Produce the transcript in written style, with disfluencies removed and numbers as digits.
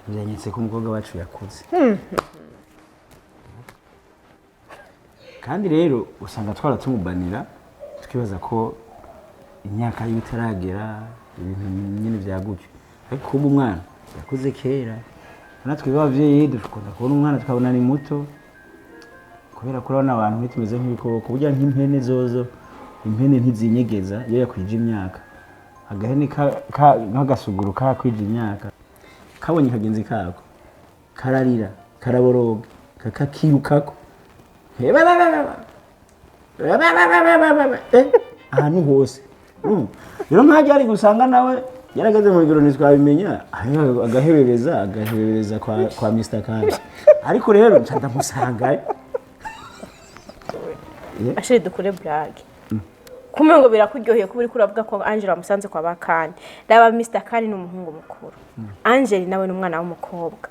byanyitse ko umukobwa wacu yakuze kandi rero usanga twaratumubanira tukibaza ko imyaka y'itaragera ibintu nyine byagutse ariko kuba umwana yakuze kera natwe b'abavyeyi dukunda kubona umwana tukabona ni muto kubera ko urabona abantu bitumeze nk'ibikoko burya nk'impene zozo impene ntizinyegeza iyo yakwije imyaka agahene nk'agasuguru kakwije imyaka kabonye kagenzi kako kararira karaboroga kakakirukako ahantu hose rero nkajya ari gusanga nawe yarageze mu biro ntitwabimenya agahebereza kwa Mr. Kandi ariko rero nca ndamusanga ashire dukure blague kumwe ngo birakuryoheye kuba uri kuravuga ko Angela musanze kwa bakani raba Mr. Kandi n'umuhungu mukuru Angela nawe n'umwana w'umukobwa